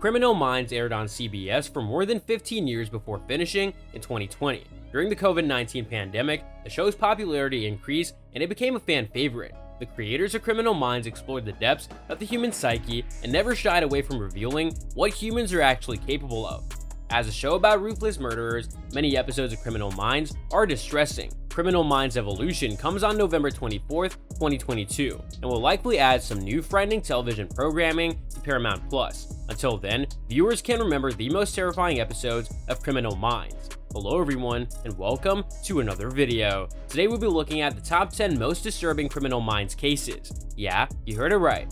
Criminal Minds aired on CBS for more than 15 years before finishing in 2020. During the COVID-19 pandemic, the show's popularity increased and it became a fan favorite. The creators of Criminal Minds explored the depths of the human psyche and never shied away from revealing what humans are actually capable of. As a show about ruthless murderers, many episodes of Criminal Minds are distressing. Criminal Minds Evolution comes on November 24th, 2022, and will likely add some new frightening television programming to Paramount+. Until then, viewers can remember the most terrifying episodes of Criminal Minds. Hello everyone, and welcome to another video. Today we'll be looking at the top 10 most disturbing Criminal Minds cases. Yeah, you heard it right.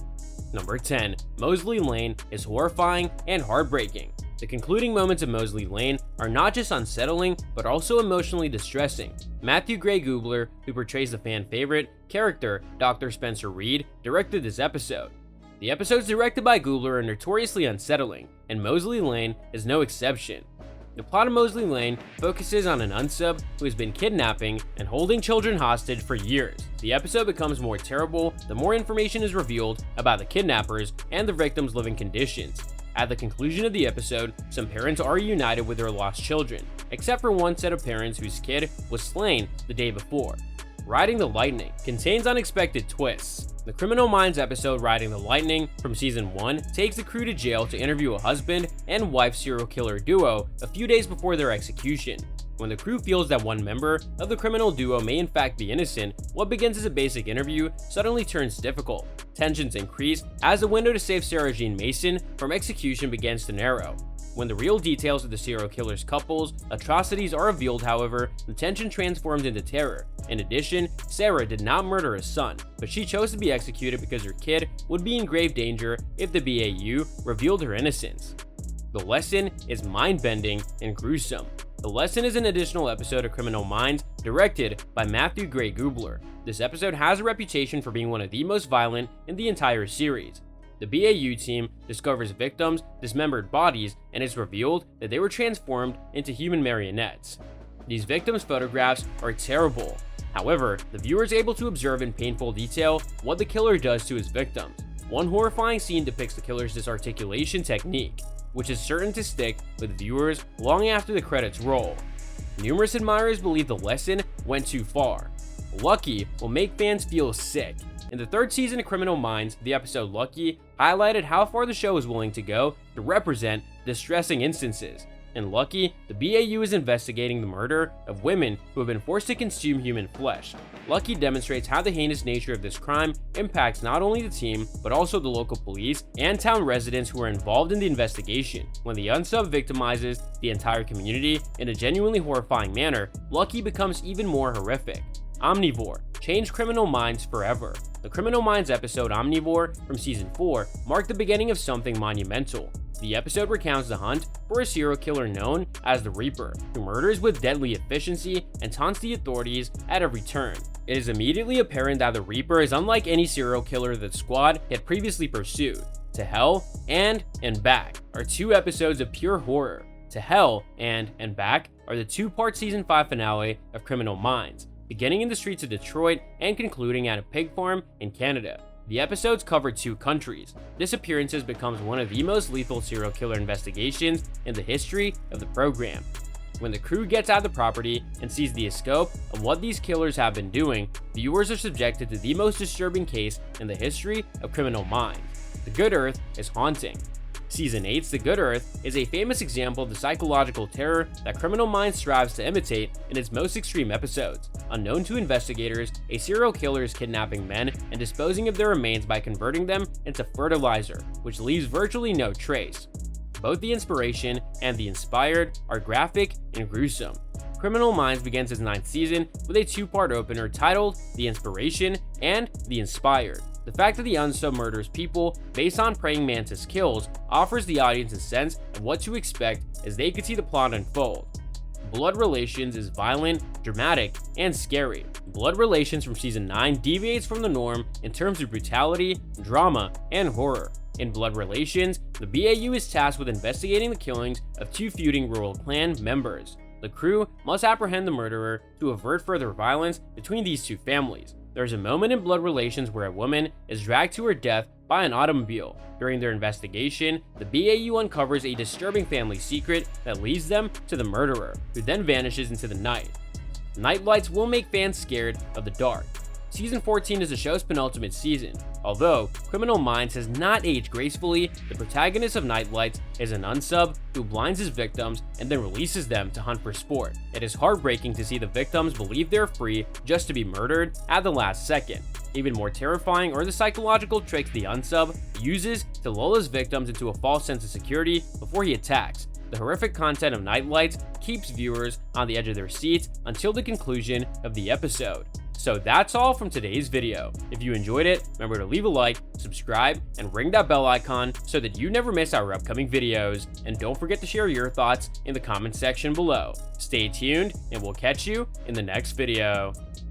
Number 10. Mosley Lane is horrifying and heartbreaking. The concluding moments of Mosley Lane are not just unsettling, but also emotionally distressing. Matthew Gray Gubler, who portrays the fan favorite character Dr. Spencer Reed, directed this episode. The episodes directed by Gubler are notoriously unsettling, and Mosley Lane is no exception. The plot of Mosley Lane focuses on an unsub who has been kidnapping and holding children hostage for years. The episode becomes more terrible the more information is revealed about the kidnappers and the victims' living conditions. At the conclusion of the episode, some parents are reunited with their lost children, except for one set of parents whose kid was slain the day before. Riding the Lightning contains unexpected twists. The Criminal Minds episode Riding the Lightning from Season 1 takes the crew to jail to interview a husband and wife serial killer duo a few days before their execution. When the crew feels that one member of the criminal duo may in fact be innocent, what begins as a basic interview suddenly turns difficult. Tensions increase as the window to save Sarah Jean Mason from execution begins to narrow. When the real details of the serial killer's couple's atrocities are revealed, however, the tension transforms into terror. In addition, Sarah did not murder his son, but she chose to be executed because her kid would be in grave danger if the BAU revealed her innocence. The Lesson is mind-bending and gruesome. The Lesson is an additional episode of Criminal Minds directed by Matthew Gray Gubler. This episode has a reputation for being one of the most violent in the entire series. The BAU team discovers victims' dismembered bodies, and it's revealed that they were transformed into human marionettes. These victims' photographs are terrible. However, the viewer is able to observe in painful detail what the killer does to his victims. One horrifying scene depicts the killer's disarticulation technique, which is certain to stick with viewers long after the credits roll. Numerous admirers believe The Lesson went too far. Lucky will make fans feel sick. In the third season of Criminal Minds, the episode Lucky highlighted how far the show is willing to go to represent distressing instances. In Lucky, the BAU is investigating the murder of women who have been forced to consume human flesh. Lucky demonstrates how the heinous nature of this crime impacts not only the team, but also the local police and town residents who are involved in the investigation. When the unsub victimizes the entire community in a genuinely horrifying manner, Lucky becomes even more horrific. Omnivore changed Criminal Minds forever. The Criminal Minds episode Omnivore from Season 4 marked the beginning of something monumental. The episode recounts the hunt for a serial killer known as the Reaper, who murders with deadly efficiency and taunts the authorities at every turn. It is immediately apparent that the Reaper is unlike any serial killer that Squad had previously pursued. To Hell and Back are two episodes of pure horror. To Hell and Back are the two-part Season 5 finale of Criminal Minds, beginning in the streets of Detroit and concluding at a pig farm in Canada. The episodes covered two countries. Disappearances becomes one of the most lethal serial killer investigations in the history of the program. When the crew gets out of the property and sees the scope of what these killers have been doing, viewers are subjected to the most disturbing case in the history of Criminal Minds. The Good Earth is haunting. Season 8's The Good Earth is a famous example of the psychological terror that Criminal Minds strives to imitate in its most extreme episodes. Unknown to investigators, a serial killer is kidnapping men and disposing of their remains by converting them into fertilizer, which leaves virtually no trace. Both the inspiration and the inspired are graphic and gruesome. Criminal Minds begins its 9th season with a two-part opener titled The Inspiration and The Inspired. The fact that the unsub murders people based on praying mantis kills offers the audience a sense of what to expect as they could see the plot unfold. Blood Relations is violent, dramatic, and scary. Blood Relations from Season 9 deviates from the norm in terms of brutality, drama, and horror. In Blood Relations, the BAU is tasked with investigating the killings of two feuding rural clan members. The crew must apprehend the murderer to avert further violence between these two families. There's a moment in Blood Relations where a woman is dragged to her death by an automobile. During their investigation, the BAU uncovers a disturbing family secret that leads them to the murderer, who then vanishes into the night. Night lights will make fans scared of the dark. Season 14 is the show's penultimate season. Although Criminal Minds has not aged gracefully, the protagonist of Night Lights is an unsub who blinds his victims and then releases them to hunt for sport. It is heartbreaking to see the victims believe they're free just to be murdered at the last second. Even more terrifying are the psychological tricks the unsub uses to lull his victims into a false sense of security before he attacks. The horrific content of Night Lights keeps viewers on the edge of their seats until the conclusion of the episode. So that's all from today's video. If you enjoyed it, remember to leave a like, subscribe, and ring that bell icon so that you never miss our upcoming videos. And don't forget to share your thoughts in the comment section below. Stay tuned, and we'll catch you in the next video.